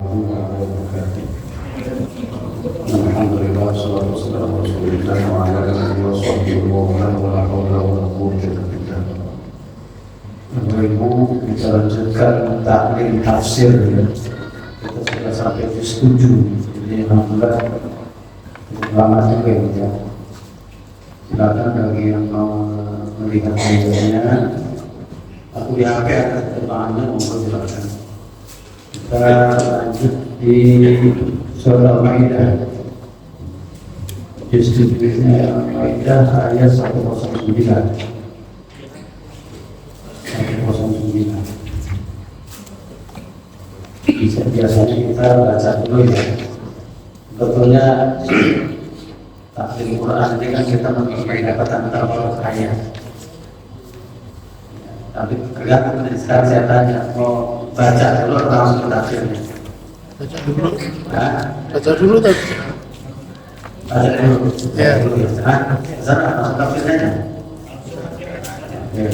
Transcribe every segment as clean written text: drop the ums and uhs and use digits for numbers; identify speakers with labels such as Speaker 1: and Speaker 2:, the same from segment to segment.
Speaker 1: Alhamdulillah, salatu wassalamu ala Rasulillah wa ala alihi wa sahbihi wa man wala hawla wa la quwwata illa billah. Bapak Ibu, kita lanjutkan taklim tafsir ya. Kita sudah sampai juz 7. Jadi alhamdulillah lama juga ya. Silakan bagi yang mau melihat videonya. Aku di HP ada terjemahannya, mohon silakan. Kita lanjut di surah Al-Maidah. Juz 7-nya Al-Maidah ayat 109. 109. Biasanya kita baca dulu ya. Betulnya taklim Quran ini kan kita membedakan antara ayat. Tapi kelihatan sekarang saya tanya, mau baca dulu atau langsung tafsirnya?
Speaker 2: Baca dulu.
Speaker 1: Hah?
Speaker 2: Baca dulu tadi.
Speaker 1: Baca dulu.
Speaker 2: Ya.
Speaker 1: Sana langsung tafsirnya. Oke.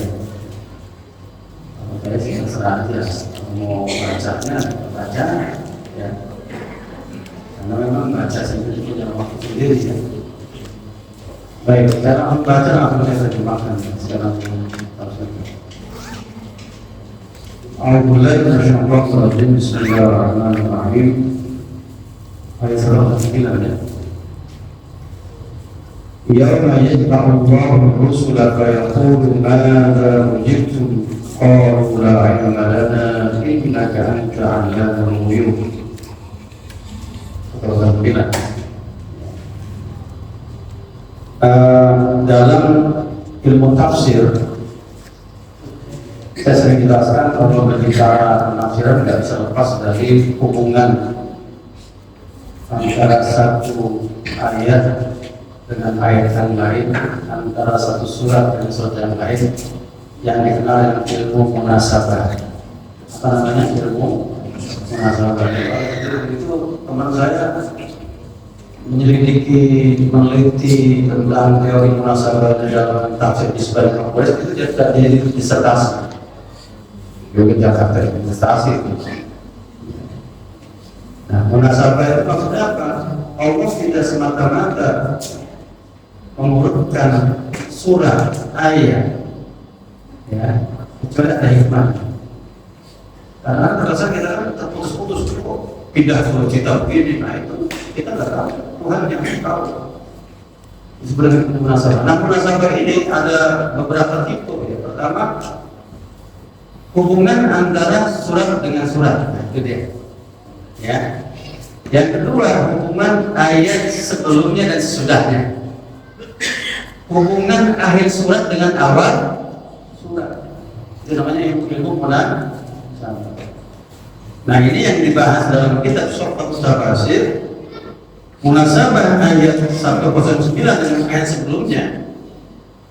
Speaker 1: Oke, terserah aja. Mau bacanya, baca ya. Karena memang baca sendiri punya waktu sendiri ya. Baik, sekarang baca langsung saya terjemahkan. Sekarang tafsirnya. A'udzubillahi minasyaitonir rajim. Bismillahirrahmanirrahim. Ayat 109 ya. Yauma yajma'u Allahu ar-rusula fa yaqulu madza ujibtum qalu la ilma lana innaka anta 'allamul ghuyub. 109. Dalam ilmu tafsir saya sering jelaskan kalau berbicara penafsiran tidak bisa lepas dari hubungan antara satu ayat dengan ayat yang lain, antara satu surat dengan surat yang lain, yang dikenal dengan ilmu munasabah. Apa namanya ilmu munasabah? Itu teman saya menyelidiki, meneliti tentang teori munasabah dalam tafsir di sebagian kampus itu dia tidak jadi disertasi. Yogyakarta investasi itu. Nah, munasabah itu maksudnya apa? Allah tidak semata-mata mengurutkan surah ayat, ya, kecuali ada hikmah. Karena terasa kita kan terputus-putus kok pindah ke cerita begini, nah itu kita nggak tahu. Tuhan yang tahu. Sebenarnya munasabah. Nah, munasabah ini ada beberapa tipe. Ya. Pertama, hubungan antara surat dengan surat, itu dia. Ya. Yang kedua, hubungan ayat sebelumnya dan sesudahnya. Hubungan akhir surat dengan awal surat. Itu namanya ilmu munasabah. Nah, ini yang dibahas dalam kitab Syarh Tafsir. Munasabah ayat 109 dengan ayat sebelumnya.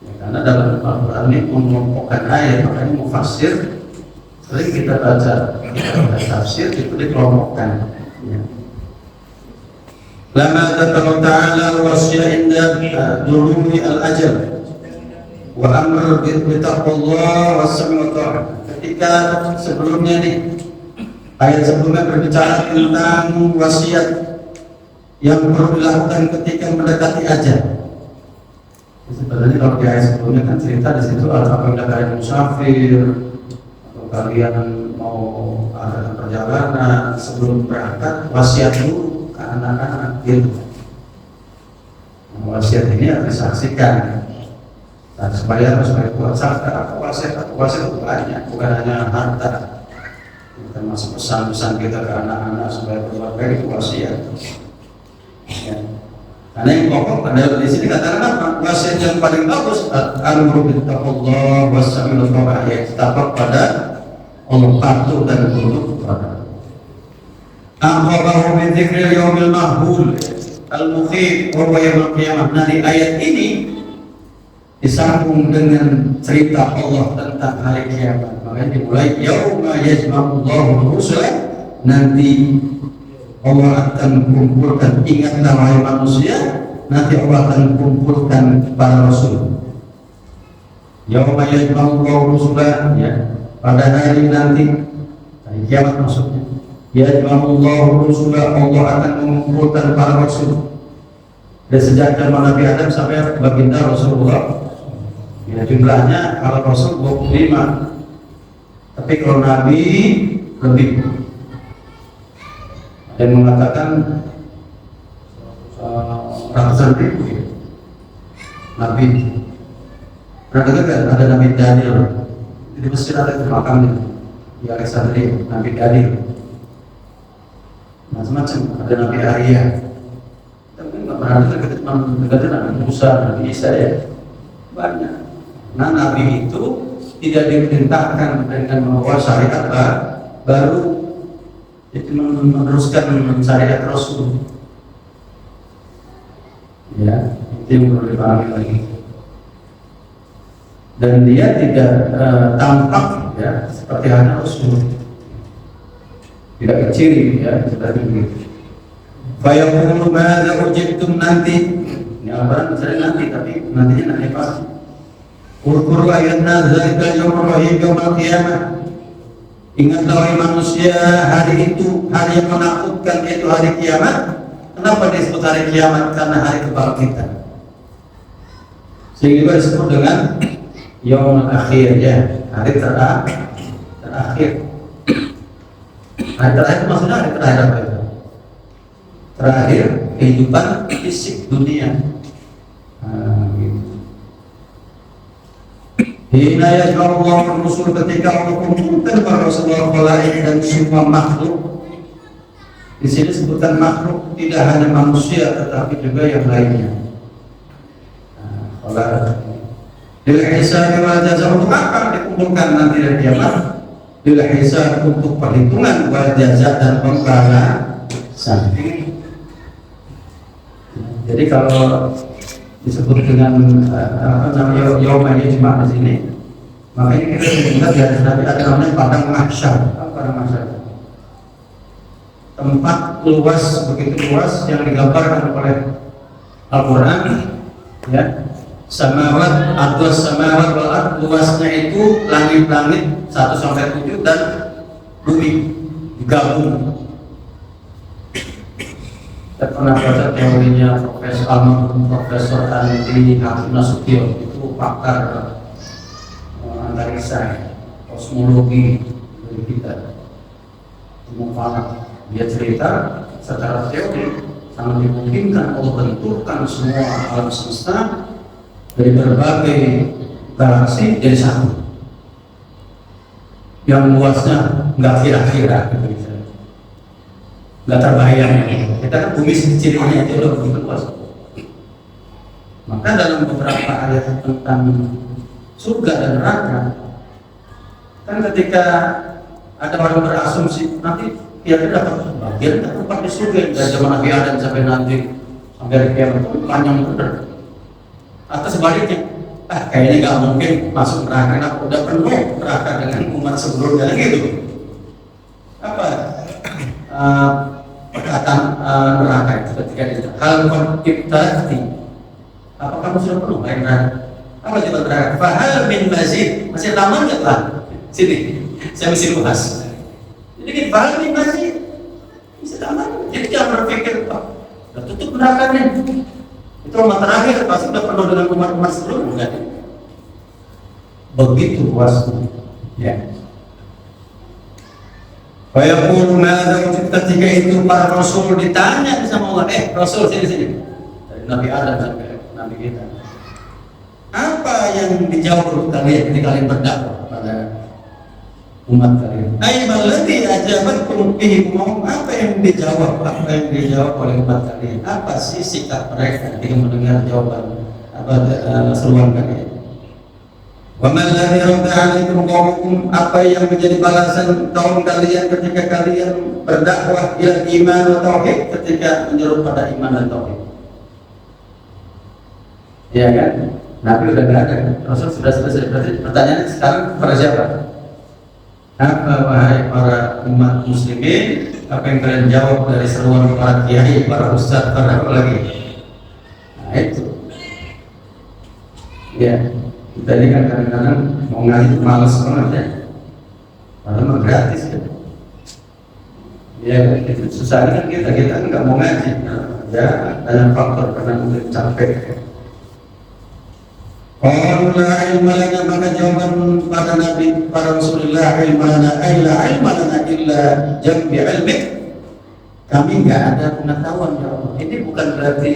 Speaker 1: Ya, karena dalam Al-Quran ini mengelompokkan ayat, makanya mufassir sering kita baca tafsir itu dikelompokkan. Ya. Lama dzakara ta'ala wasya inda dulumi al-ajal wa amr bi taqwallah was-sam'i wa ta'ah. Ketika sebelumnya nih ayat sebelumnya berbicara tentang wasiat yang perlu dilakukan ketika mendekati ajal. Sebenarnya kalau di ayat sebelumnya kan cerita di situ apabila kalian musafir atau kalian mau ada perjalanan sebelum berangkat, wasiat dulu ke anak-anak gitu. Nah, wasiat ini harus disaksikan. Nah, supaya kuat sadar, aku wasiat itu banyak, bukan hanya harta. Termasuk pesan-pesan kita ke anak-anak supaya berbuat baik itu wasiat. Ya. Karena yang pokok pada di sini katakan apa? Wasiat yang paling bagus al-amru bil taqwallah was-sam'i wa ta'ah, taat pada Allah, patuh dan tunduk kepada akhbaru min dzikril yaumil mahhul al-mukhif wa huwa yaumul qiyamah. Nah, di ayat ini disambung dengan cerita Allah tentang hari kiamat. Makanya dimulai yauma yajma'ullahu rusula, nanti Allah akan kumpulkan, ingatlah wahai manusia, nanti Allah akan kumpulkan para rasul. Yauma yajma'ullahu rusula, ya, pada hari nanti, hari kiamat maksudnya. Yajma'ullahu rusula, Allah akan mengumpulkan para rasul. Dan sejak zaman Nabi Adam sampai baginda Rasulullah, ya jumlahnya kalau Rasul 25, tapi kalau Nabi lebih. Dan mengatakan ratusan ribu ya. Nabi. Pernah dengar kan ada Nabi Daniel di Mesir, ada makamnya di Alexandria, Nabi Daniel. Macam-macam, ada Nabi Arya. Tapi nggak pernah dengar Nabi Musa, Nabi Isa ya. Banyak. Nah, Nabi itu tidak diperintahkan dengan membawa syariat baru, itu meneruskan syariat Rasul. Ya, itu yang perlu dipahami lagi. Dan dia tidak tampak ya seperti halnya Rasul, tidak kecil ya seperti itu. Fayaqulu madza ujibtum, nanti ini apa misalnya nanti, tapi nantinya nanti pasti. Qul ayatna dzalika yaumur rahim yaumul qiyamah. Ingatlah wahai manusia, hari itu hari yang menakutkan, yaitu hari kiamat. Kenapa disebut hari kiamat? Karena hari kebangkitan. Sehingga disebut dengan yaumul akhir ya, hari terakhir. Hari terakhir itu maksudnya hari terakhir apa itu? Terakhir kehidupan fisik dunia. Gitu. Hina yajma'ullahu rusul, ketika Allah kumpulkan para Rasulullah, khalaik dan semua makhluk. Di sini sebutkan makhluk, tidak hanya manusia tetapi juga yang lainnya. Khalaik. Lil hisab wal jazaa, untuk apa dikumpulkan nanti dari kiamat? Lil hisab, untuk perhitungan, wal jazaa, dan pembalasan. Jadi kalau disebut dengan apa namanya yauma yajma' di sini, makanya kita ingat ya, Nabi ada namanya padang mahsyar. Apa padang mahsyar? Tempat luas, begitu luas yang digambarkan oleh Al-Quran ya. Samawat, adwas samawat wal ard, luasnya itu langit-langit 1 sampai 7 dan bumi digabung. Kita pernah baca teorinya Profesor Andi Hakim Nasution, itu pakar antariksa, kosmologi dari kita. Dia cerita secara teori sangat dimungkinkan Allah benturkan semua alam semesta dari berbagai galaksi jadi satu yang luasnya nggak kira-kira gitu misalnya, nggak terbayang. Kita kan bumi kecilnya itu udah begitu luas. Maka dalam beberapa ayat tentang surga dan neraka, kan ketika ada orang berasumsi nanti dia dapat bagian tempat di surga dari zaman Nabi Adam sampai nanti sampai kiamat itu panjang benar. Atau sebaliknya, kayaknya nggak mungkin masuk neraka, karena udah penuh neraka dengan umat sebelumnya gitu. Apa perkataan neraka itu ketika itu hal konfliktasi, apa kamu sudah penuh kayak neraka? Apa jawaban neraka? Fahal min mazid, masih lama nggak lah? Sini, saya mesti bahas. Jadi fahal min mazid, masih lama. Jadi jangan berpikir udah tutup nerakanya. Itu umat terakhir pasti sudah penuh dengan umat-umat sebelumnya. Begitu luasnya. Ya. Fayaqulu madza ujibta, ketika itu para rasul ditanya sama Allah, rasul sini. Dari Nabi Adam sampai Nabi kita. Apa yang dijawab kalian ketika kalian berdakwah pada umat kalian? Aiballadzi ajabatkum bihi, apa yang dijawab? Apa yang dijawab oleh umat kalian? Apa sih sikap mereka ketika mendengar jawaban seruan kalian? Wa ma alladzi radda 'alaikum qaumukum, apa yang menjadi balasan kaum kalian ketika kalian berdakwah ila iman wa tauhid, ketika menyeru pada iman dan tauhid? Ya kan? Nabi sudah nggak ada, Rasul sudah selesai. Pertanyaan sekarang pada siapa? Apa wahai para umat muslimin, apa yang kalian jawab dari seruan para kiai, para ustadz, para apa lagi? Nah itu. Ya, kita ini kan kadang-kadang mau ngaji itu malas banget ya. Padahal gratis ya. Ya itu susah kan kita nggak mau ngaji. Ya banyak faktor karena mungkin capek. Qalu la ilma lana, maka jawaban pada Nabi, pada Rasulullah, ilma lana la ilma lana illa jambi ilmik. Kami nggak ada pengetahuan ya Allah. Ini bukan berarti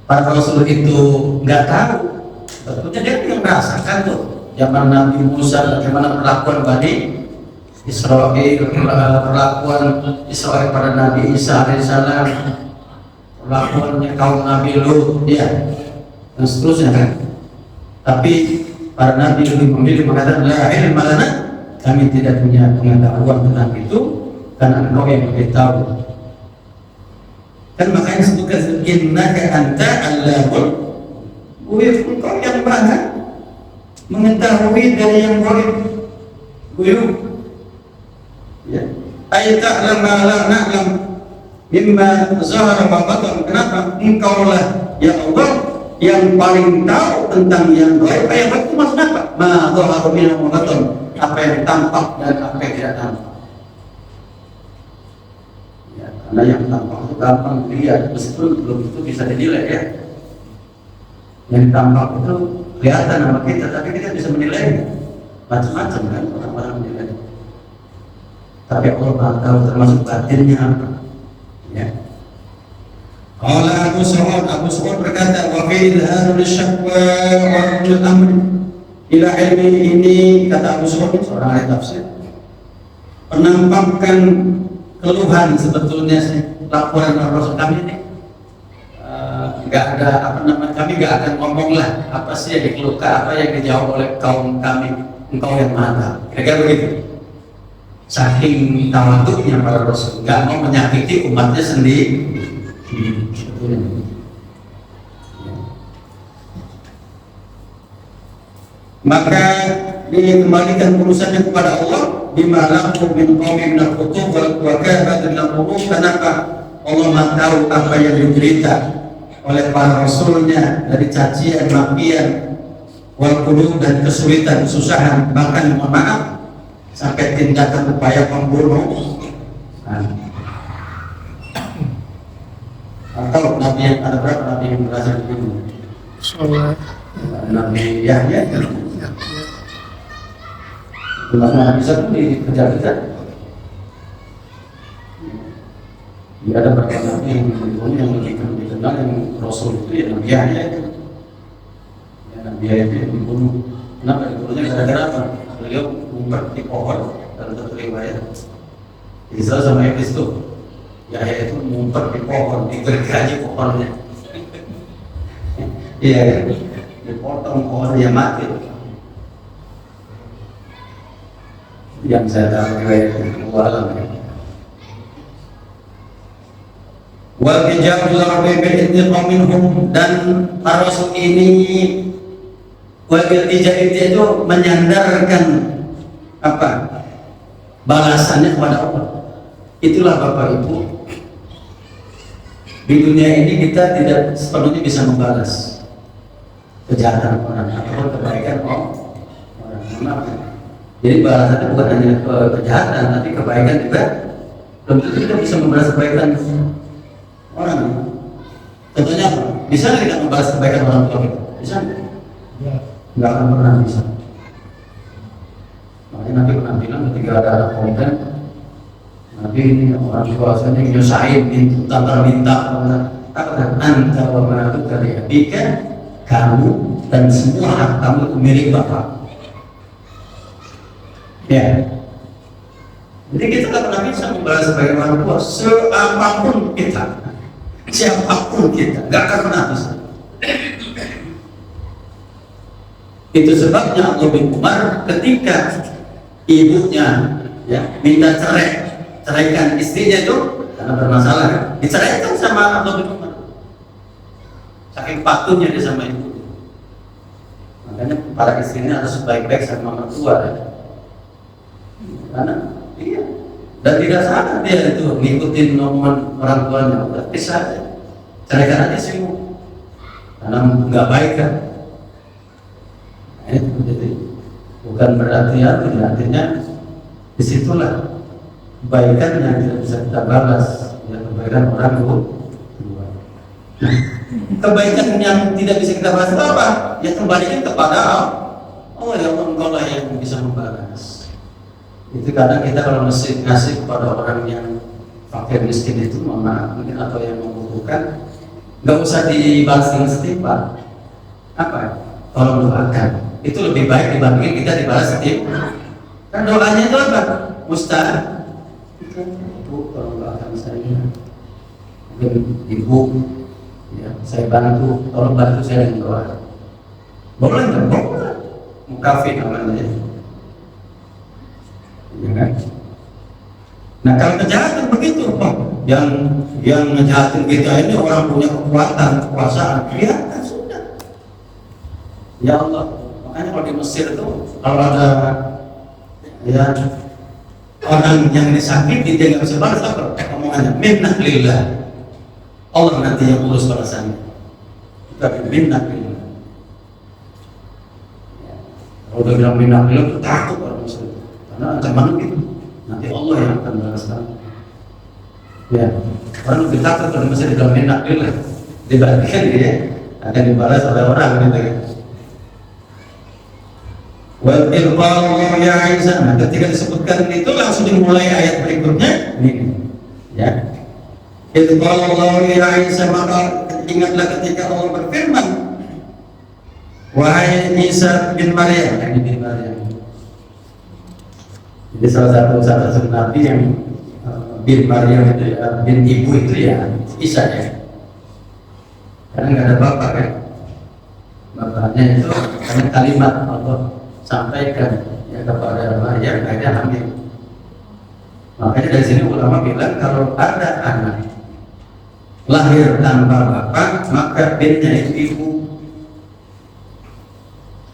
Speaker 1: para Rasul itu nggak tahu. Sebetulnya dia yang merasakan tuh. Zaman Nabi Musa, bagaimana perlakuan Bani Israel, perlakuan Israel pada Nabi Isa alaihissalam, perlakuannya kaum Nabi Lut, ya, dan seterusnya kan. Tapi para Nabi lebih memilih mengatakan la ilma lana, kami tidak punya pengetahuan tentang itu, karena engkau yang lebih tahu. Kan makanya sebutkan innaka anta allamul ghuyub, engkau yang maha mengetahui dari yang ghuyub. Ya. Ayat ta'lam ma la na'lam mimma zahara wa batan. Kenapa? Engkaulah ya Allah yang paling tahu tentang yang gaib. Ayat itu maksudnya apa? Ma zahara wa batan, apa yang tampak dan apa yang tidak tampak. Ya, karena yang tampak itu gampang dilihat, meskipun belum itu bisa dinilai ya. Yang tampak itu kelihatan sama kita, tapi kita bisa menilai macam-macam kan orang-orang menilai. Tapi Allah Maha tahu termasuk batinnya apa. Ya. Qala Abu Sa'ud berkata, wa fi idharul syaqwa wa rujul amri ila ilmi, ini kata Abu Sa'ud, seorang ahli tafsir, penampakkan keluhan sebetulnya laporan Rasul kami ini nggak ada kami nggak akan ngomong lah apa sih yang dikeluhkan, apa yang dijawab oleh kaum kami, engkau yang Maha. Kira-kira begitu. Saking tawaduknya para Rasul, nggak mau menyakiti umatnya sendiri. Maka dikembalikan urusannya kepada Allah. Bima lahu min qawmin al-khutub wa kabatin al-qurub. Kenapa? Allah Maha tahu apa yang diderita oleh para Rasulnya dari cacian, makian, wal qulub, dan kesulitan, kesusahan, bahkan mohon maaf sampai tindakan upaya pembunuh. Atau Nabi yang ada berapa Nabi yang berhasil dibunuh? Nabi Yahya. Nabi Isa pun dikejar-kejar. Ya, ada berapa Nabi yang dibunuh, yang lebih dikenal yang Rasul itu ya Nabi Yahya itu. Ya, Nabi Yahya itu yang dibunuh. Kenapa dibunuhnya? Gara-gara apa? Beliau ngumpet di pohon dalam satu riwayat. Isa sama Iblis itu, Yahya itu ngumpet di pohon, digergaji pohonnya. Iya, dipotong pohonnya mati. Yang saya tahu riwayat walam. Wal hijabul arabi bil intiqam minhum, dan para Rasul ini wajib itu menyandarkan apa balasannya kepada Allah. Itulah Bapak Ibu, di dunia ini kita tidak sepenuhnya bisa membalas kejahatan orang atau kebaikan orang. Jadi balasannya bukan hanya kejahatan, tapi kebaikan juga. Belum tentu kita bisa membalas kebaikan orang. Contohnya apa? Bisa nggak kita membalas kebaikan orang tua kita? Bisa nggak? Nggak akan pernah bisa. Makanya Nabi pernah bilang ketika ada anak komplain, Nabi ini orang tua saya nyusahin, minta, katakan anta wa ma'aduka li'abika, kamu dan semua hak kamu itu milik Bapak. Ya. Jadi kita nggak pernah bisa membalas sebagai orang tua, siapapun kita, nggak akan pernah bisa. Itu sebabnya Abdullah bin Umar ketika ibunya ya minta ceraikan istrinya itu karena bermasalah, diceraikan sama Abdullah bin Umar. Saking patuhnya dia sama ibu. Makanya para istrinya harus baik-baik sama mertua ya. Karena iya, dan tidak salah dia itu ngikutin omongan orang tuanya, udah pisah aja, ceraikan aja sih, karena nggak baik kan. Jadi bukan berarti artinya disitulah kebaikan yang tidak bisa kita balas, ya, kebaikan orang kedua. Kebaikan yang tidak bisa kita balas itu apa? Ya kembalikan kepada Allah, ya Engkau lah yang bisa membalas. Itu kadang kita kalau ngasih kepada orang yang fakir miskin itu, mungkin atau yang membutuhkan, nggak usah dibalas dengan setimpal. Apa? Tolong doakan. Itu lebih baik dibandingin kita dibalas setimpal. Kan doanya itu apa? Ustaz, Ibu tolong doakan saya. Mungkin Ibu, ya, saya bantu, tolong bantu saya dengan doa. Boleh nggak? Boleh. Mukafir namanya. Ya kan? Nah kalau kejahatan begitu, yang ngejahatin kita ini orang punya kekuasaan, biarkan sudah. Ya Allah, makanya kalau di Mesir itu kalau ada ya orang yang disakiti dia nggak bisa balas apa? Omongannya minnah lillah. Allah nanti yang urus balasannya. Tapi minnah lillah. Kalau udah bilang minnah lillah, takut orang Muslim. Karena ancaman gitu. Nanti Allah yang akan balaskan. Ya, orang lebih takut kalau masih dibilang minnah lillah. Dibandingkan dia akan dibalas oleh orang gitu kan. Wa ilqallahu ya Isa. Nah, ketika disebutkan itu langsung dimulai ayat berikutnya ini. Ya. Ilqallahu ya Isa, maka ingatlah ketika Allah berfirman, wahai Isa bin Maryam, bin Maryam. Jadi salah satu nabi yang bin Maryam itu ya, bin ibu itu ya Isa ya. Karena nggak ada bapak kan. Bapaknya itu hanya kalimat Allah sampaikan ya kepada Maryam, akhirnya hamil. Makanya dari sini ulama bilang kalau ada anak lahir tanpa bapak, maka binnya itu ibu,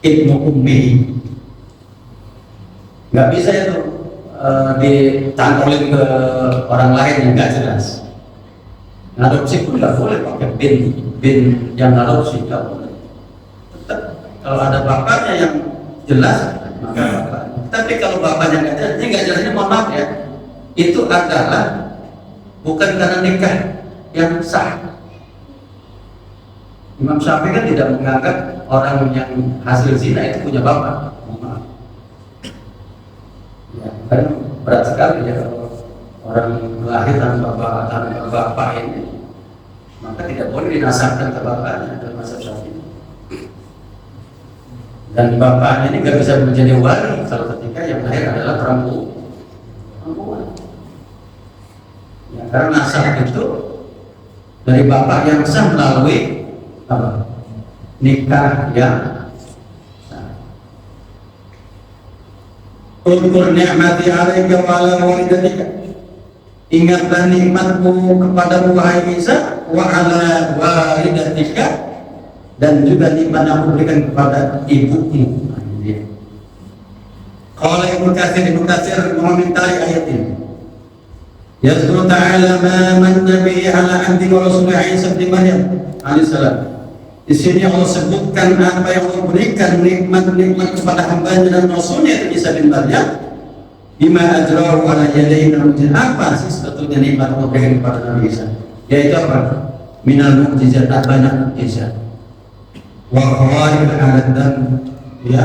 Speaker 1: ibnu ummi. Nggak bisa itu ditangkulin ke orang lain yang nggak jelas. Ngadopsi pun nggak boleh pakai bin yang ngadopsi, nggak boleh. Tetap kalau ada bapaknya yang jelas maka bapak. Tapi kalau bapaknya nggak jelas, ini nggak jelasnya mohon maaf ya, itu adalah bukan karena nikah yang sah. Imam Syafi'i kan tidak menganggap orang yang hasil zina itu punya bapak. Maaf. Ya, kan berat sekali ya kalau orang lahir tanpa bapak ini, maka tidak boleh dinasabkan ke bapaknya dalam mazhab Syafi'i. Dan bapaknya ini nggak bisa menjadi wali kalau ketika yang lahir adalah perempuan. Ya, karena nasab itu dari bapak yang sah melalui apa? Nikah yang sah. Udzkur ni'mati 'alaika wa 'ala walidatika. Ingatlah nikmatku kepada wahai Isa wa 'ala walidatika, dan juga nikmat yang aku berikan kepada ibumu. Qala Ibnu Katsir mengomentari ayat ini. Yazkuru ta'ala ma manna bihi 'ala 'abdihi wa rasulihi Isa bin Maryam alaihi salam. Di sini Allah sebutkan apa yang Allah berikan nikmat-nikmat kepada hamba-Nya dan Rasulnya itu Isa bin Maryam. Bima ajrahu 'ala yadayhi min mu'jizat. Apa sih sebetulnya nikmat Allah berikan kepada Nabi Isa? Yaitu apa? Minal mu'jizat, banyak mukjizat. Wa khawaril 'adat, dan ya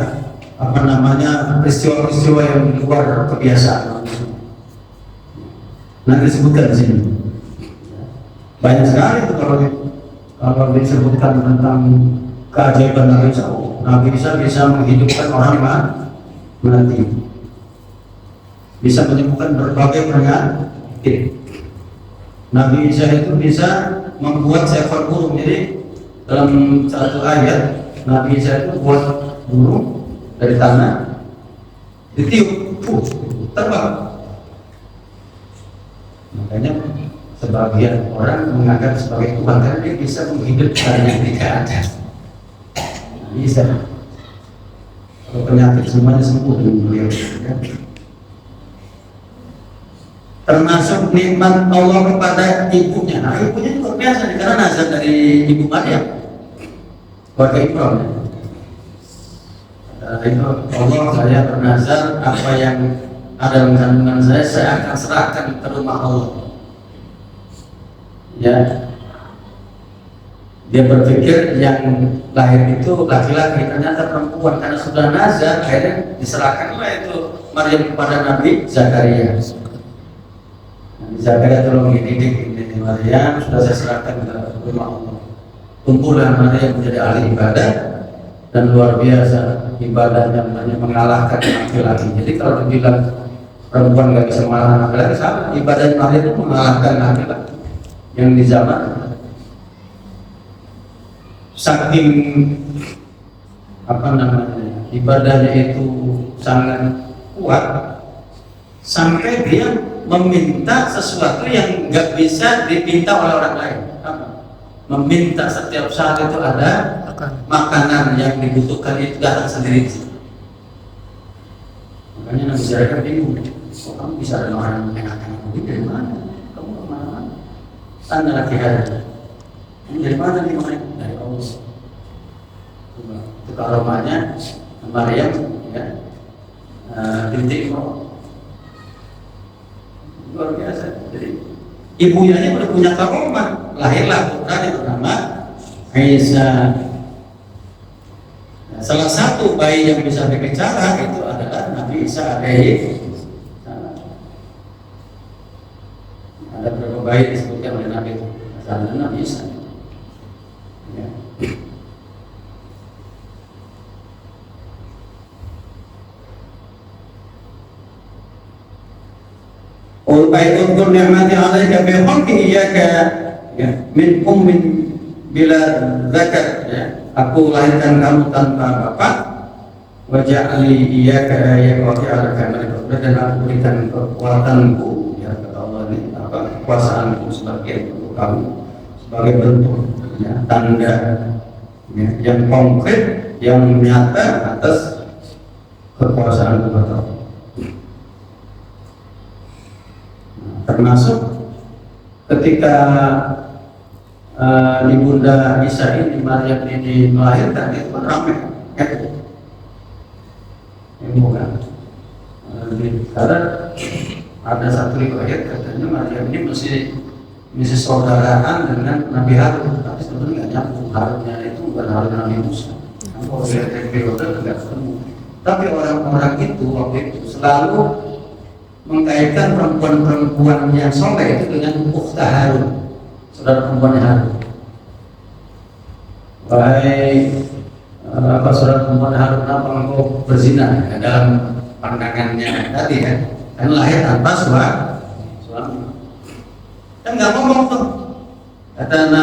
Speaker 1: apa namanya peristiwa-peristiwa yang di luar kebiasaan. Nanti disebutkan di sini. Banyak sekali itu kalau disebutkan tentang keajaiban Nabi Isa. Nabi Isa bisa menghidupkan orang mati, bisa menyembuhkan berbagai penyakit. Nabi Isa itu bisa membuat seekor burung. Jadi dalam satu ayat Nabi Isa itu buat burung dari tanah, ditiup, terbang. Makanya sebagian orang menganggap sebagai Tuhan karena dia bisa menghidupkan yang tidak ada. Bisa. Kalau penyakit semuanya sembuh dengan beliau. Ya. Termasuk nikmat Allah kepada ibunya. Nah, ibunya luar biasa karena nazar dari ibu Maryam, keluarga Ibrahim. Itu Allah, saya bernazar
Speaker 3: ada dalam kandungan saya akan serahkan ke rumah Allah. Ya, dia berpikir yang lahir itu laki-laki, ternyata perempuan. Karena sudah nazar, akhirnya diserahkanlah itu Maryam kepada Nabi Zakaria. Nabi Zakaria tolong dididik ini Maryam, sudah saya serahkan ke rumah Allah. Tumbuhlah Maryam menjadi ahli ibadah dan luar biasa ibadahnya, mengalahkan laki-laki. Jadi kalau dibilang perempuan nggak bisa mengalahkan laki-laki, sama ibadah Maryam itu mengalahkan laki-laki yang di zaman saking ibadahnya itu sangat kuat sampai dia meminta sesuatu yang nggak bisa dipinta oleh orang lain. Meminta setiap saat itu ada makanan yang dibutuhkan itu datang sendiri. Makanya Nabi Zakaria bingung, kok kamu bisa ada orang enak-enak begini dari mana? Kamu kemana-mana? Tanda laki ada. Dari mana nih makanya? Dari Allah. Itu karomahnya Maryam, ya, binti Imran. Luar biasa. Jadi ibunya ini udah punya karomah, lahirlah putra yang bernama Isa. Nah, salah satu bayi yang bisa berbicara itu adalah Nabi Isa alaihi salam. Ada beberapa bayi disebutkan oleh Nabi itu, salah Nabi Isa. Ya. Udhkur ni'mati 'alaika bi khalqi iyyaka min ummin bila zakar, ya. Aku lahirkan kamu tanpa bapak, wa ja'ali iyyaka ayatan dan aku berikan kekuatanku, ya, kata Allah ini kekuasaanku sebagai untuk kamu sebagai bentuk, ya, tanda, ya, yang konkret yang nyata atas kekuasaanku, kata Allah. Termasuk ketika ibunda Isa ini, Maryam ini melahirkan, itu kan ramai, ya. Ini bukan karena ada satu riwayat katanya Maryam ini mesti saudaraan dengan Nabi Harun, tapi sebenarnya nggak nyambung. Harunnya itu bukan Harun Nabi Musa. Kalau lihat dari periode nggak ketemu. Tapi orang-orang itu waktu itu selalu mengkaitkan perempuan-perempuan yang soleh itu dengan ukhta Harun, saudara perempuannya Harun. Wahai saudara perempuan Harun, apa engkau berzina? Ya, dalam pandangannya tadi, ya, kan lahir tanpa suami. Kan nggak ngomong tuh. Kata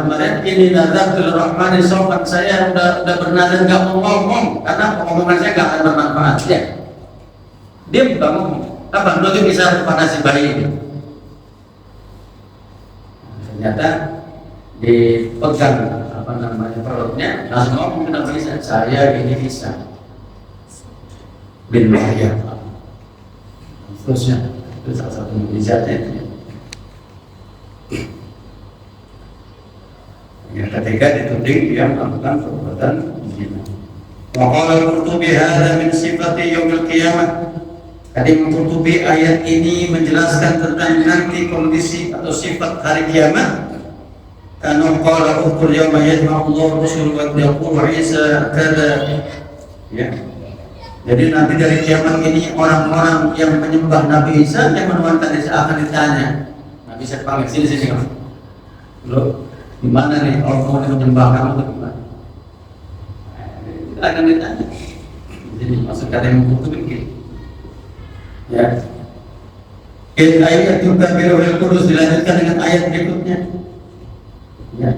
Speaker 3: Maryam, ini nazartul rahmani shawman, saya udah bernazar nggak mau ngomong karena omongan saya nggak akan bermanfaat. Ya, dia nggak ngomong. Apa nutup bisa kepada si bayi ini? Ternyata dipegang perutnya, langsung ngomong kenapa bisa? Saya ini bisa bin Maryam. Terusnya itu salah satu mukjizatnya. Ya, ketika dituding dia melakukan perbuatan zina. Wa qala al-Qurtubi hadza min sifati yaumil qiyamah. Imam Qurtubi ayat ini menjelaskan tentang nanti kondisi atau sifat hari kiamat. Karena qala ukhur yawma yajma'u Allahu rusul wa yaqulu Isa kada, ya. Jadi nanti dari kiamat ini orang-orang yang menyembah Nabi Isa yang menuankan Isa akan ditanya. Nabi Isa panggil sini kamu. Loh, di mana nih orang yang menyembah kamu itu di mana? Kita akan ditanya. Jadi maksud kata Imam Qurtubi, ya. Ayat juga Birohil Kudus dilanjutkan dengan ayat berikutnya. Ya.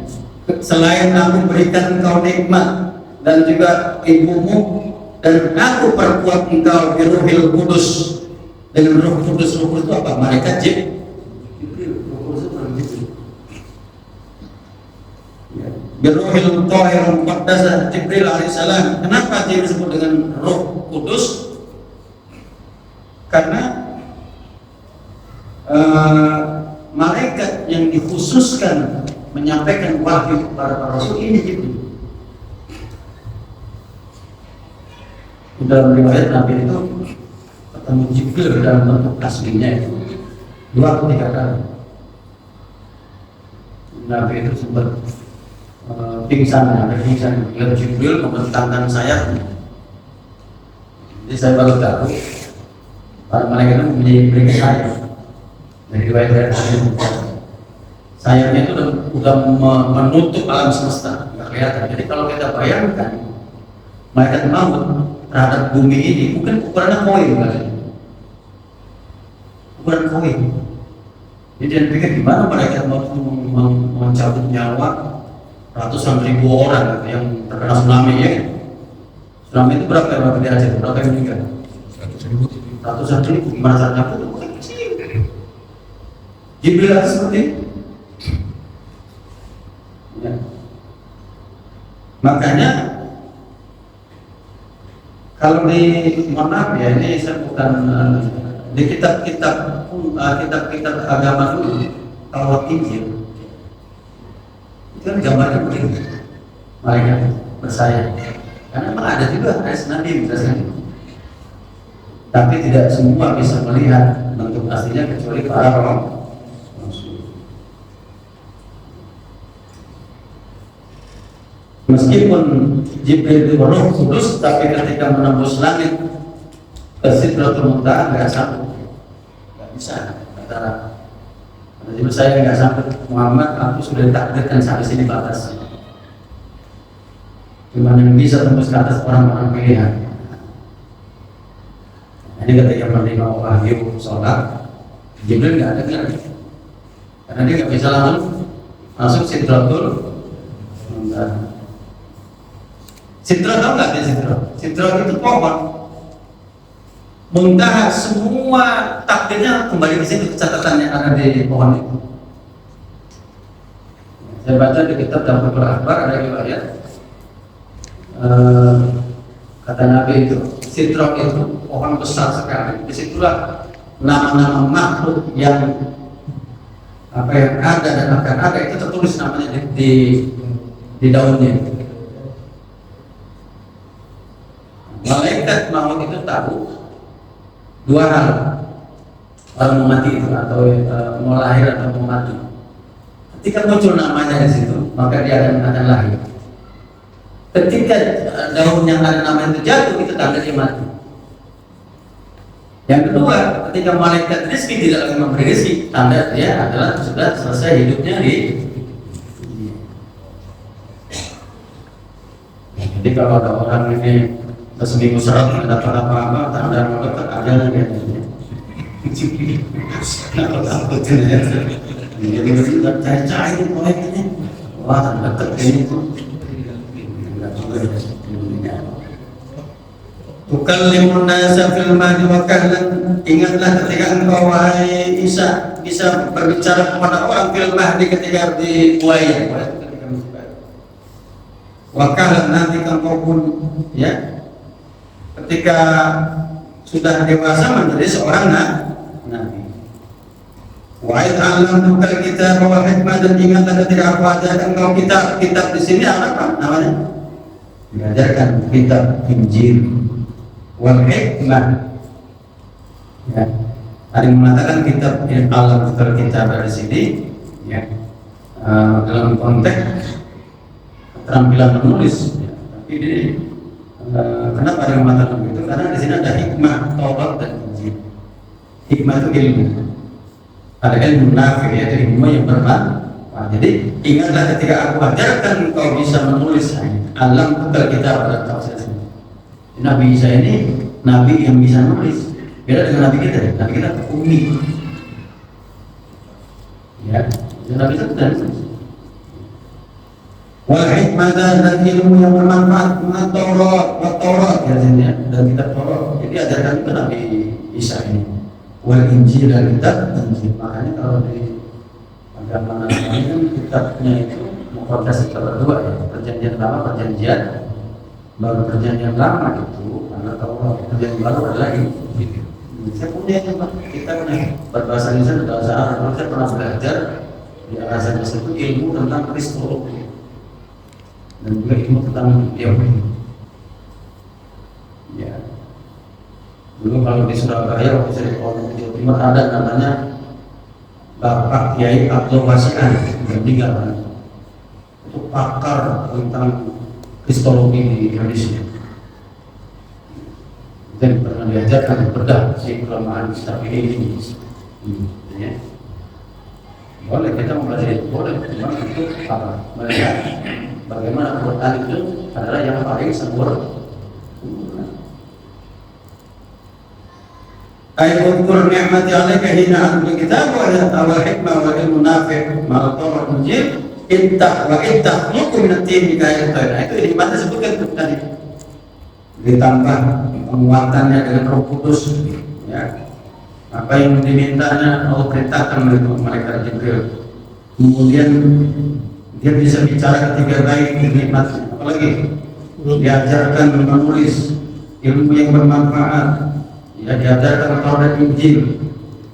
Speaker 3: Selain aku berikan engkau nikmat dan juga ibumu, dan aku perkuat engkau Birohil Kudus dengan Roh Kudus. Roh Kudus itu apa? Malaikat Jibril. Roh Kudus itu bukan Jibril. Ya. Birohil Thahir Muqaddasah Jibril alaihissalam. Kenapa Jibril disebut dengan Roh Kudus? Karena malaikat yang dikhususkan menyampaikan wahyu kepada para rasul ini Jibril. Dalam riwayat Nabi itu
Speaker 1: ketemu Jibril dalam bentuk aslinya itu 2 atau 3 kali. Nabi itu sempat pingsan, ada pingsan. Lihat Jibril membentangkan sayapnya. Jadi saya baru tahu para malaikat itu mempunyai sayap. Dari riwayat sayapnya itu udah menutup alam semesta, nggak kelihatan. Jadi kalau kita bayangkan malaikat maut terhadap bumi ini, mungkin ukurannya koin kali. Ukuran koin. Jadi dia pikir gimana malaikat maut mencabut nyawa ratusan ribu orang gitu, yang terkena tsunami ya. Tsunami itu berapa di Aceh? Berapa yang meninggal? Ratusan ribu. Gimana caranya pun bukan kecil. Jibril seperti itu. Ya. Makanya kalau di mohon ya, ini saya bukan di kitab-kitab agama dulu, Taurat Injil itu kan gambarnya begini, malaikat bersayap. Karena memang ada juga hadis Nabi menjelaskan itu. Tapi tidak semua bisa melihat bentuk aslinya kecuali para orang. Meskipun Jibril itu Roh Kudus, tapi ketika menembus langit ke Sidratul Muntaha nggak sampai, nggak bisa. Kata Jibril, saya nggak sampai Muhammad, aku sudah ditakdirkan sampai sini batas. Cuma yang bisa tembus ke atas orang-orang pilihan. Ini ketika menerima wahyu sholat, Jibril nggak dengar, karena dia nggak bisa langsung masuk Sidratul Muntaha. Sidra tahu nggak dia Sidra? Sidra itu pohon. Muntaha, semua takdirnya kembali ke situ, catatan yang ada di pohon itu. Saya baca di kitab Dapur Akbar ada riwayat kata Nabi itu, Sidra itu pohon besar sekali. Disitulah nama-nama makhluk yang yang ada dan akan ada itu tertulis namanya di daunnya. Malaikat maut itu tahu 2 hal, orang mau mati itu atau mau lahir atau mau mati. Ketika muncul namanya di situ, maka dia akan lahir. Ketika daun yang ada nama itu jatuh, itu tanda dia mati. Yang kedua, ketika malaikat rezeki tidak lagi memberi rezeki, tanda dia adalah sudah selesai hidupnya di. Jadi kalau ada orang ini seminggu serat tidak dapat apa-apa, tanda malaikat ada yang jadi cari proyeknya, wah tanda ini tuh. Tukallimun nasa fil mahdi wa kahlan. Ingatlah ketika engkau wahai Isa bisa berbicara kepada orang fil mahdi ketika di buaya. Wa kahlan, nanti engkau pun ya ketika sudah dewasa menjadi seorang nabi. Wa id'allamtukal kitaba wal hikmah, dan ingatlah ketika aku ajarkan engkau kitab. Kitab di sini apa namanya? Diajarkan kitab Injil wal hikmah. Ya. Ada yang mengatakan kitab al-Qur'an kitab di sini ya, dalam konteks keterampilan menulis ya. Tapi di kenapa ada yang mengatakan begitu? Karena di sini ada hikmah Taurat dan Injil. Hikmah itu ilmu. Ada ilmu nafi, yaitu ilmu yang bermanfaat. Jadi ingatlah ketika aku ajarkan engkau bisa menulis, alam tukar kita pada tafsir. Nabi Isa ini nabi yang bisa menulis. Beda dengan nabi kita. Nabi kita ummi. Ya, nabi kita tidak menulis. Wal hikmah, dan ilmu yang bermanfaat, Taurat ya, dan kitab Taurat. Jadi ajarkan itu Nabi Isa ini. Wal Injil, dan kitab Injil. Makanya kalau di agama Nasrani kan kitabnya itu mengkodasi berdua ya, perjanjian lama, perjanjian baru. Perjanjian lama itu karena Taurat, perjanjian baru adalah ini. Saya punya kitabnya berbahasa Indonesia dan bahasa Arab. Saya pernah belajar di Al-Azhar itu ilmu tentang kristologi dan juga ilmu tentang teori. Ya.
Speaker 3: Dulu kalau di Surabaya waktu saya di Jawa Timur ada namanya Bapak Kiai Abdul Wasian, meninggal kan? Itu pakar tentang kristologi di Indonesia. Dan pernah diajarkan bedah si kelemahan kitab ini. Ya. Boleh kita mempelajari, boleh. Cuma itu apa? Melihat bagaimana Quran itu adalah yang paling sempurna. Ayat-ayat ni'mati 'alaika hina anzalna kitab wa hikmah wa ilmun nafi' ma tawra injil ittah wa ittah hukum min at-tin hikayat. Itu nikmatnya sebutkan tadi. Ditambah penguatannya dengan Roh Kudus, ya. Apa yang dimintanya Allah perintahkan oleh malaikat Jibril. Kemudian dia bisa bicara ketika baik nikmatnya. Apalagi diajarkan menulis ilmu yang bermanfaat. Ya, diajarkan Taurat Injil.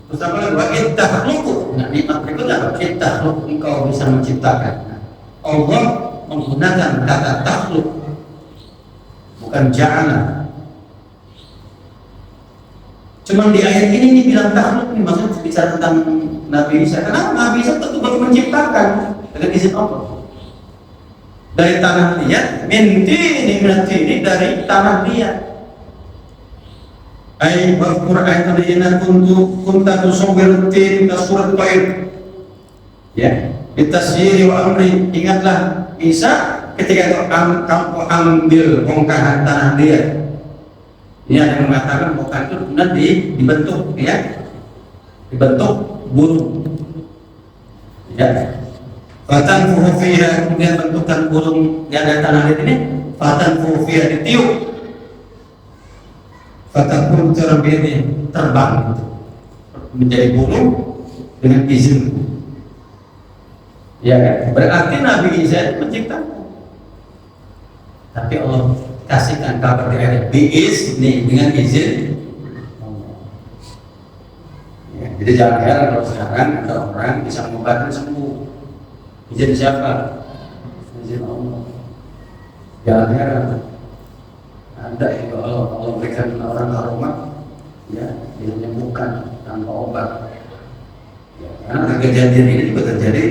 Speaker 3: Terus apa lagi? Wa ittahluku. Nah, nikmat berikutnya ittahluku, engkau bisa menciptakan. Allah menggunakan kata takhluk, bukan ja'ala. Cuma di ayat ini bilang takhluk, ini maksudnya bicara tentang Nabi Isa. Kenapa Nabi Isa betul-betul menciptakan dengan izin Allah? Dari tanah liat, ini dari tanah liat. Ay waqur ayatan ina kunta tusawwir tin ka surat Tair. Ya, bitasyiri wa amri. Ingatlah Isa ketika itu kamu ambil bongkahan tanah dia. Ini ada yang mengatakan bongkahan itu benar dibentuk, ya, dibentuk burung. Ya, fatan fufiha, kemudian bentukan burung yang ada tanah liat ini, fatan fufiha ditiup. Fatakun terbang menjadi burung dengan izin. Ya kan? Berarti Nabi Isa menciptakan. Tapi Allah kasihkan kabar di ayat biizni, dengan izin. Ya, jadi jangan heran kalau sekarang ada orang bisa mengobati sembuh. Izin siapa? Izin Allah. Jangan heran. Ada itu Allah berikan orang karomah, ya, dia menyembuhkan tanpa obat. Ya, karena kejadian ini juga terjadi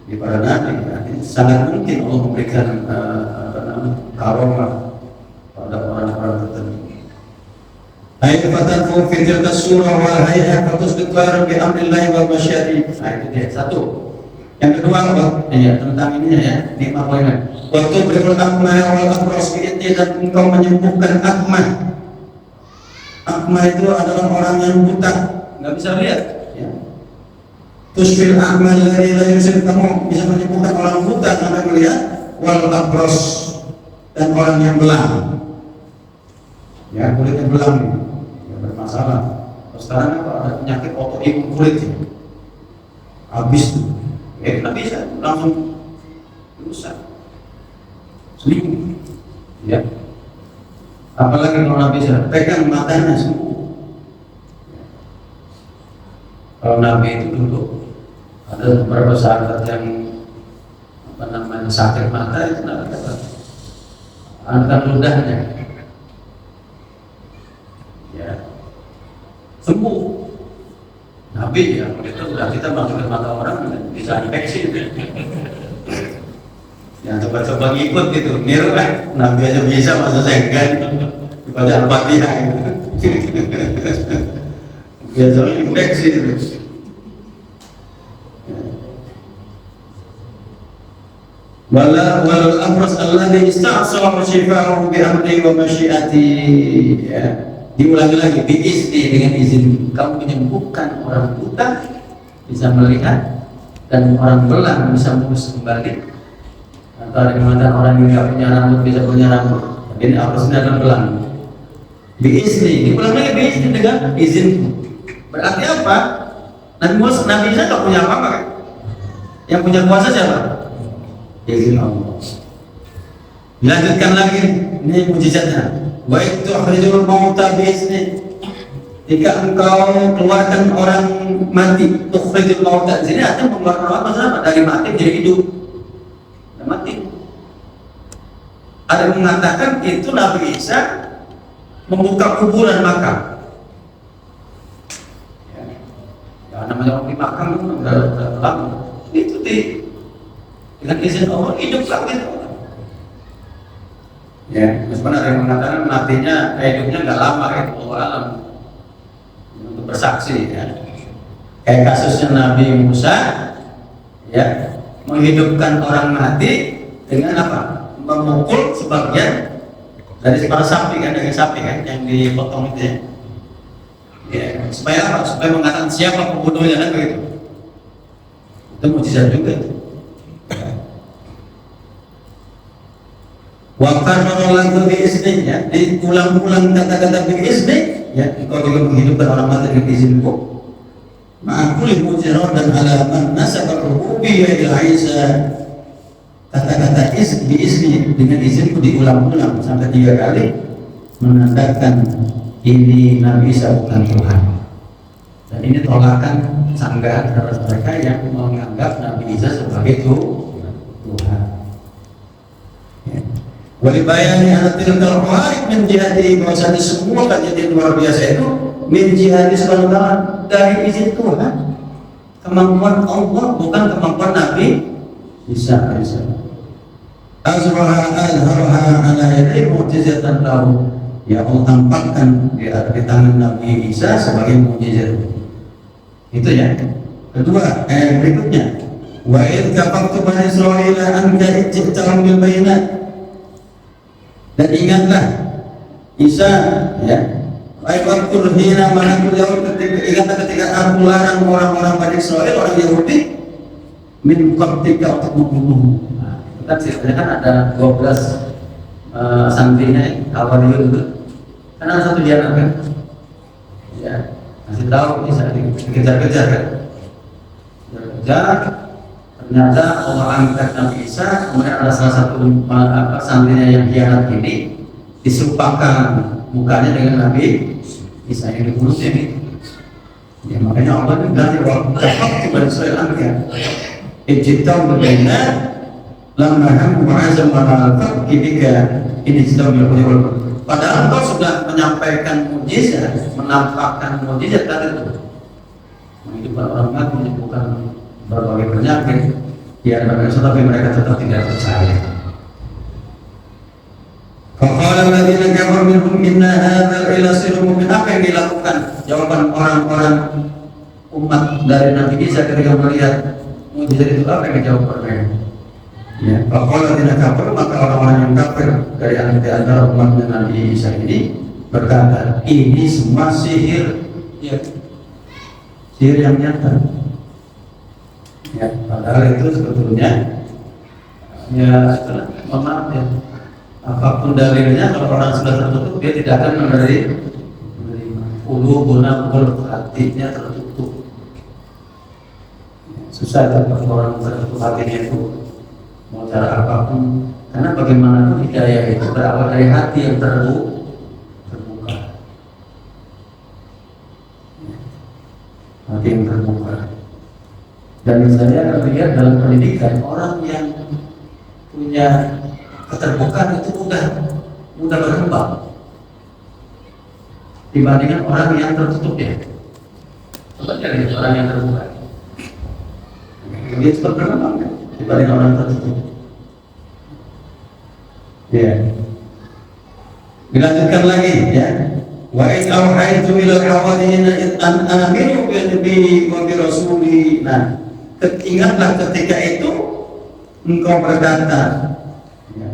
Speaker 3: di para nabi. Ya. Sangat mungkin Allah memberikan karomah pada orang-orang tertentu. Ayat fatatu fi tilka surah wa hayya fatusdiqu bi amrillahi wa masyiati. Nah, itu dia satu. Yang kedua apa? Ya, tentang ininya ya, nikmat poinnya. Waktu berikut akmah wal abros bi'idni, dan engkau menyembuhkan akmah. Akmah itu adalah orang yang buta, nggak bisa lihat. Ya. Tusfil akmah dari layusin, kamu bisa menyembuhkan orang buta sampai melihat. Wal abros, dan orang yang belang. Ya, kulitnya belang nih, ya, bermasalah. Sekarang apa? Ada penyakit autoimun kulit ya. Habis tuh. Ya, nggak bisa langsung rusak, selingkuh, ya. Apalagi kalau nggak bisa pegang matanya sembuh. Kalau Nabi itu dulu ada beberapa sahabat yang sakit mata itu nggak ada angkat ludahnya, ya, sembuh. Nabi ya, itu udah kita masukin mata orang bisa infeksi. Yang coba-coba ngikut gitu, niru kan? Nabi aja bisa, masa saya enggak? Baca Al-Fatihah gitu. Biasa infeksi itu. Wal amras alladhi ista'sara shifa'ahu bi amri wa masyiati. Ya. Diulangi lagi, biizni, dengan izin. Kamu menyembuhkan orang buta bisa melihat, dan orang belang bisa mulus kembali. Atau dengan orang yang tidak punya rambut bisa punya rambut. Ini harusnya adalah belang. Biizni, diulang lagi biizni, dengan izin. Berarti apa? Nabi Isa tidak punya apa-apa kan? Yang punya kuasa siapa? Izin Allah. Dilanjutkan lagi, ini mujizatnya. Wa itu akhrijul mauta biizni. Jika engkau keluarkan orang mati, tukhrijul mauta. Di sini artinya mengeluarkan orang apa? Dari mati menjadi hidup. Mati. Ada yang mengatakan itu Nabi Isa membuka kuburan makam. Ya, namanya orang di makam itu udah lama. Itu dengan izin Allah hidup lagi. Ya, meskipun ada yang mengatakan matinya, hidupnya nggak lama ya, Allah alam. Untuk bersaksi ya. Kayak kasusnya Nabi Musa, ya, menghidupkan orang mati dengan apa? Memukul sebagian dari kepala sapi kan, daging sapi kan, yang dipotong itu ya. Ya, supaya apa? Supaya mengatakan siapa pembunuhnya kan begitu. Itu mujizat juga itu. Wakar menolak biizni ya, diulang-ulang kata-kata biizni ya, engkau juga menghidupkan orang mati dengan izinku. Ma'akul mujizat dan alaman nasab ar-rububiyyah ila Isa. Kata-kata biizni dengan izinku diulang-ulang sampai 3 kali menandakan ini Nabi Isa bukan Tuhan. Dan ini tolakan sanggahan terhadap mereka yang menganggap Nabi Isa sebagai Tuhan. Ya. Walibayani anatil kalqarik min jihadi, bahwasanya semua kejadian luar biasa itu min jihadi subhanahu wa ta'ala, dari izin Tuhan. Kemampuan Allah bukan kemampuan Nabi Isa alaihissalam. Azraha azharaha ala yadi mu'jizatan lahu. Ya Allah tampakkan di tangan Nabi Isa sebagai mukjizat. Itu ya. Kedua, berikutnya, wa id kafaftu bani Israila anka ijtahum bil bayinat. Dan ingatlah Isa ya, waktu hina manakul yaum, ketika aku larang orang-orang Bani Israil, orang Yahudi, min qablika untuk membunuh. Kan ceritanya kan ada 12 santrinya Hawariyun itu. Kan ada satu dia kan, ya kasih tahu Isa dikejar-kejar kan, kejar. Ternyata Allah angkat Nabi Isa, kemudian ada salah satu santrinya yang hianat ini disumpahkan mukanya dengan Nabi Isa yang dibunuh ini. Ya makanya Allah ini berarti waktu pada Israel angkat ijtau berbeda lama ham wa'azam wa'alfaq kibika ini sedang dilakukan. Padahal kau sudah menyampaikan mujizat, menampakkan mujizat tadi itu, menghidupkan orang mati, menyembuhkan berbagai penyakit, ya tapi mereka tetap tidak percaya. Faqala alladziina kafaru minhum inna hadzal ila sirrun mubin. Apa yang dilakukan? Jawaban orang-orang umat dari Nabi Isa ketika melihat mujizat itu, apa yang dijawab mereka? Ya, faqala alladziina kafaru, maka orang-orang yang kafir dari antara umatnya Nabi Isa ini berkata, ini semua sihir, ya, sihir yang nyata. Ya, padahal itu sebetulnya ya maaf ya, apapun dalilnya, kalau orang sudah tertutup dia tidak akan menerima. Guna hatinya tertutup. Susah dapat orang tertutup hatinya itu mau cara apapun, karena bagaimanapun hidayah itu berawal dari hati yang terbuka. Hati yang terbuka. Dan saya lihat dalam pendidikan, orang yang punya keterbukaan itu mudah berkembang dibandingkan orang yang tertutup ya. Coba cari orang yang terbuka, dia cepat berkembang kan dibanding orang tertutup. Ya. Dilanjutkan lagi ya. Wa in awhaytu ila hawadina an aminu bi wa bi rasuli. Nah, ingatlah ketika itu engkau berkata,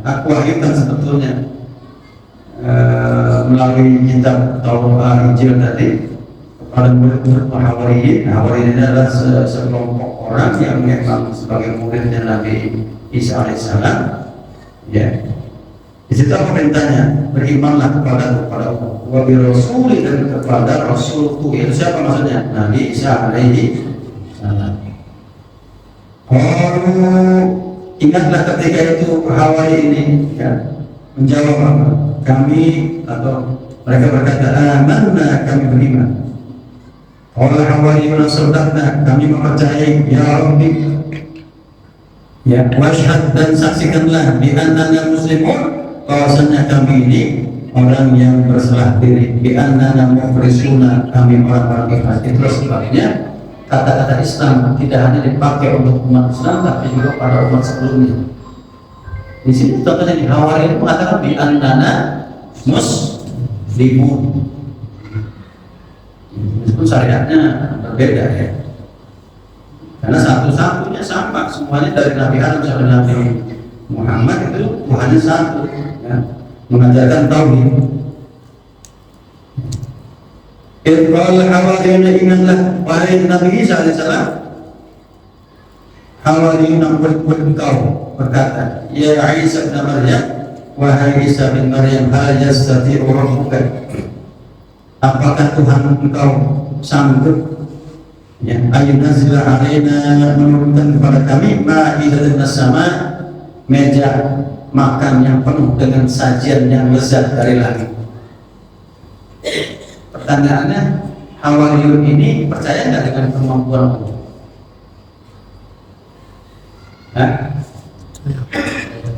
Speaker 3: aku wahyukan sebetulnya melalui kitab Taurat Injil tadi kepada murid-murid Hawariyin. Hawariyin adalah sekelompok orang yang memang sebagai muridnya Nabi Isa alaihissalam. Ya, di situ apa perintahnya? Berimanlah kepada Allah, wa bi rasuli, dan kepada Rasulku. Itu siapa maksudnya? Nabi Isa alaihissalam. Ingatlah ketika itu Hawari ini ya, menjawab apa? Kami, atau mereka berkata, amanna, kami beriman. Allah Hawari menasabdahna, kami mempercayai, ya Rabbi, ya washhad, dan saksikanlah bi annana muslimun, bahwasanya kami ini orang yang berserah diri, bi annana mukhlisuna, kami orang-orang ikhlas. Itu sebabnya kata-kata Islam tidak hanya dipakai untuk umat Islam tapi juga pada umat sebelumnya. Di sini contohnya di Hawari itu mengatakan bi annana muslimun. Meskipun syariatnya berbeda ya, karena satu-satunya sama semuanya dari Nabi Adam sampai Nabi Muhammad itu Tuhannya satu ya, mengajarkan tauhid. Iqbal hawariyuna, ingatlah wahai Nabi Isa alaihissalam, hawariyuna engkau berkata, ya Isa bin Maryam, wahai Isa bin Maryam, hal yastati'u rabbuka, apakah Tuhan engkau sanggup ya ayunazila alaina, menurunkan kepada kami ma'idatan as-sama, meja makan yang penuh dengan sajian yang lezat dari langit. Pertanyaannya, Hawariyun ini percaya nggak dengan kemampuan Allah? Hah?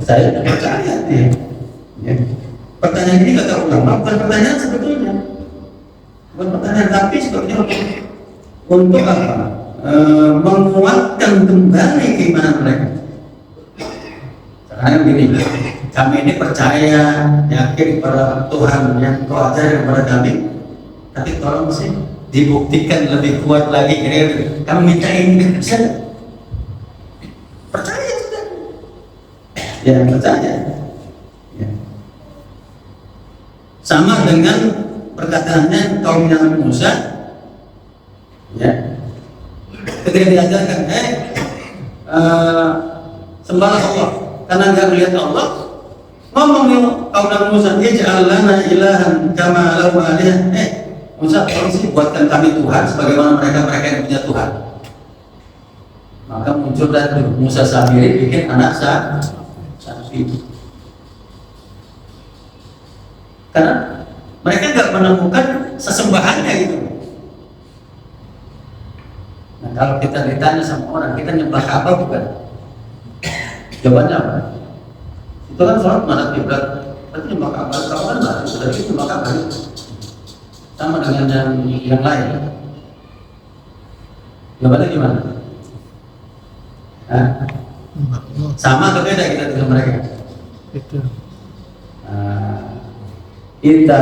Speaker 3: Saya percaya dia. Ya. Pertanyaan ini kata ulama bukan pertanyaan sebetulnya, bukan pertanyaan, tapi sebetulnya untuk apa? Menguatkan kembali keimanan mereka. Karena begini, kami ini percaya, yakin pada Tuhan yang Kau ajarkan kepada kami, tapi tolong sih dibuktikan lebih kuat lagi. Kami minta ini bisa. Percaya sudah. Ya percaya. Ya. Sama dengan perkataannya kaum Nabi Musa. Ya. Ketika diajarkan, sembahlah Allah, karena nggak melihat Allah. Ngomong kaum Nabi Musa, ij'al lana ilahan kama lahu alihah. Musa, tolong sih buatkan kami Tuhan sebagaimana mereka yang punya Tuhan. Maka muncul dari Musa Samiri bikin anak sapi. Karena mereka nggak menemukan sesembahannya gitu. Nah, kalau kita ditanya sama orang, kita nyembah Ka'bah bukan? Jawabannya apa? Itu kan sholat menghadap kiblat. Berarti nyembah Ka'bah, Ka'bah kan batu, sudah itu nyembah Ka'bah itu. Sama dengan yang lain. Jawabannya gimana? Hah? Sama atau beda kita dengan mereka?
Speaker 2: Itu.
Speaker 3: Kita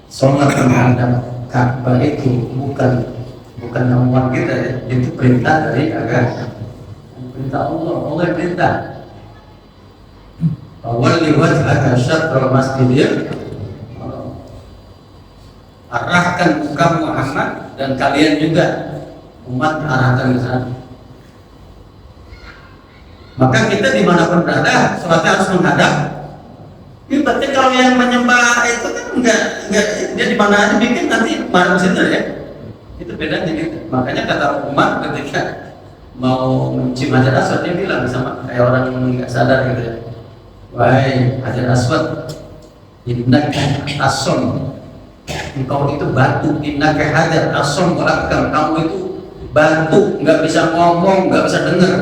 Speaker 3: sholat menghadap Ka'bah itu bukan kemampuan kita ya, itu perintah dari agama, perintah Allah. Allah yang perintah. Walli wajhaka syatral masjidil, arahkan muka Muhammad dan kalian juga umat arahkan ke sana. Maka kita dimanapun berada, sholatnya harus menghadap. Ini berarti kalau yang menyembah itu kan enggak dia di mana aja bikin nanti mana situ ya. Itu bedanya gitu. Makanya kata Umar ketika mau mencium Hajar Aswad, dia bilang sama kayak orang nggak sadar gitu ya, wahai Hajar Aswad, innaka asom, engkau itu batu, innaka hajar asom belakang, kamu itu batu, nggak bisa ngomong, nggak bisa dengar.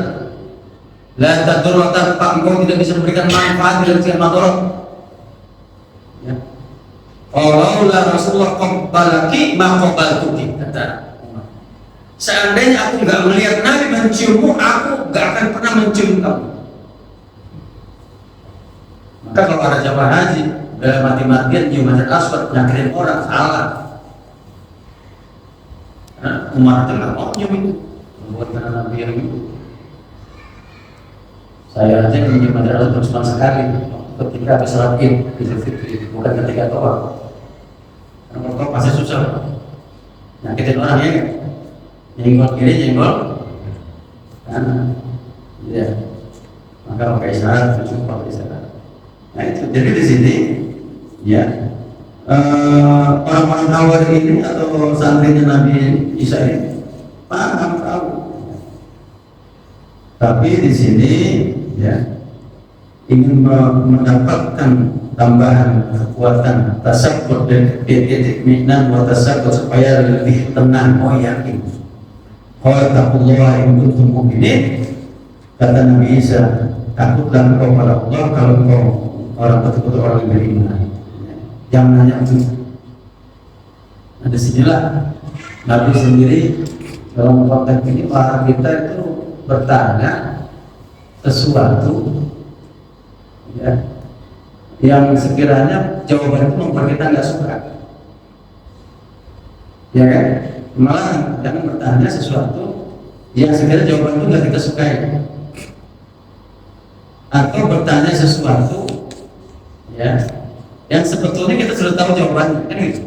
Speaker 3: La tadur, tanpa engkau tidak bisa memberikan manfaat, tidak bisa madarat. Ya. Kalau Rasulullah qabbalaki ma qabbaltuki, kata Umar. Seandainya aku nggak melihat Nabi menciummu, aku nggak akan pernah mencium kamu. Maka kalau ada jamaah haji udah mati-matian nyium Hajar Aswad, nyakitin orang, salah. Nah, Umar itu nggak mau nyium itu, membuat karena Nabi yang itu. Saya aja nyium Hajar Aswad cuma sekali, ketika habis sholat Id, Idul Fitri, bukan ketika tawaf. Karena kalau pasti susah, nyakitin orang ya, nyenggol kiri, nyenggol kanan, ya. Maka pakai isyarat, cukup pakai isyarat. Nah itu, jadi di sini, ya, orang-orang Hawari ini atau santrinya Nabi Isa ini paham tahu. Tapi di sini, ya, ingin mendapatkan tambahan kekuatan tasabbut dan titik minan wa tasabbut supaya lebih tenang, yakin. Wattaqullaha in kuntum mu'minin. Kata Nabi Isa, takutlah engkau pada Allah kalau engkau orang betul-betul orang yang beriman. yang nanya itu. Nah, disinilah Nabi sendiri dalam konteks ini para kita itu bertanya sesuatu ya, yang sekiranya jawaban itu membuat kita nggak suka, ya kan? Malah jangan bertanya sesuatu yang sekiranya jawaban itu nggak kita sukai, atau bertanya sesuatu ya yang sebetulnya kita sudah tahu jawabannya, kan gitu.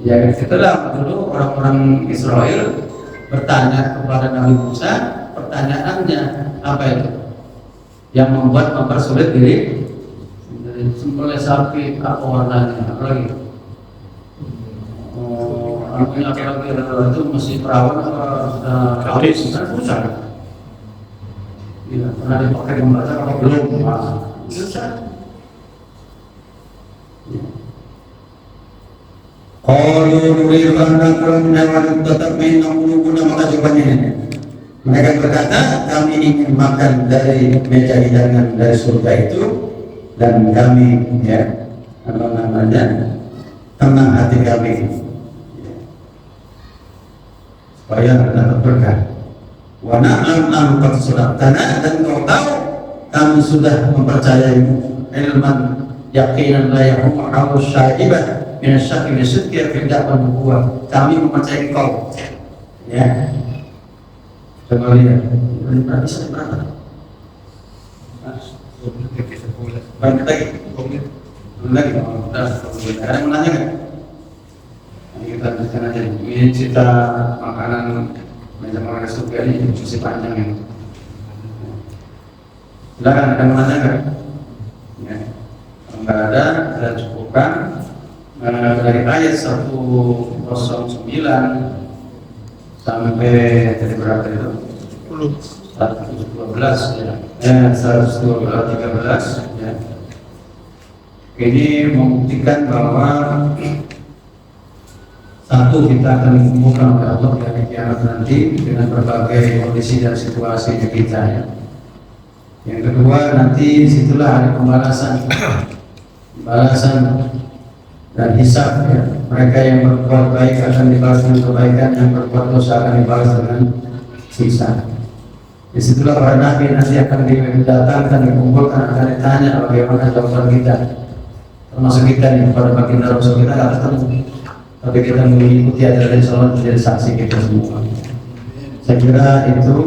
Speaker 3: Ya, setelah dulu orang-orang Israel bertanya kepada Nabi Musa, pertanyaannya apa itu? Yang mempersulit diri, sembelih sapi apa warnanya, apa lagi? Apa lagi itu mesti perawan apa habis kan susah. Iya, pernah dipakai membaca apa belum? Susah. Kalau nuridu an naqra min wa tatma'inna qulubuna, maka jawabannya ini. Mereka berkata, kami ingin makan dari meja hidangan dari surga itu, dan kami ya apa namanya tenang hati kami supaya dapat berkah. Wa na'lam an qad sadaqtana, dan kau tahu kami sudah mempercayaimu ilman yaqinan la yahumu hawa syaibah min syakki min sidqi fi da'wa nubuwah. Kami mempercayai kau ya. Coba lihat ini bisa berapa? Banyak lagi? Belum lagi? Ada yang menanya nggak? Kita lanjutkan aja. Ini cerita makanan meja makan surga ini masih panjang ya. Silakan, ada yang menanya nggak? Ya. Kalau nggak ada, kita cukupkan. Dari ayat 109 sampai dari berapa itu? 112 ya. 113 ya. Ini membuktikan bahwa satu, kita akan dikumpulkan oleh Allah dari kiamat nanti dengan berbagai kondisi dan situasi kita ya. Yang kedua, nanti disitulah ada pembalasan dan hisab ya. Mereka yang berbuat baik akan dibalas dengan kebaikan, yang berbuat dosa akan dibalas dengan siksa. Disitulah para nabi nanti akan didatangkan, dikumpulkan, akan ditanya bagaimana jawaban kita, termasuk kita nih pada baginda Rasul. Kita nggak ketemu, tapi kita mengikuti ajaran Islam menjadi saksi kita semua. Saya kira itu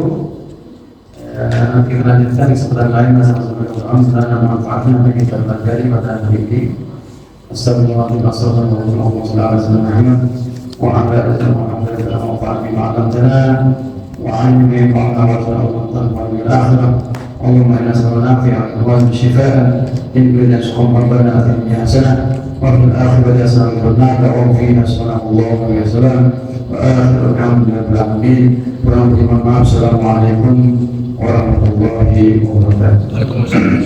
Speaker 3: nanti kita lanjutkan di kesempatan lain bersama-sama dengan Allah dan manfaatnya yang kita pelajari pada hari ini. Assalamualaikum warahmatullahi wabarakatuh. Wa ala alihi wa sahbihi wa sallam wa ala وعلمني بعض وصلاة والى الاخره. اللهم انا نسالك في اقوال شفاء ان كنا نسالك ربنا اتنا حسنه وفي الاخره حسنه وقنا عذاب النار. سبحانك اللهم وبحمدك واخر الحمد لله رب العالمين. Assalamualaikum warahmatullahi wabarakatuh.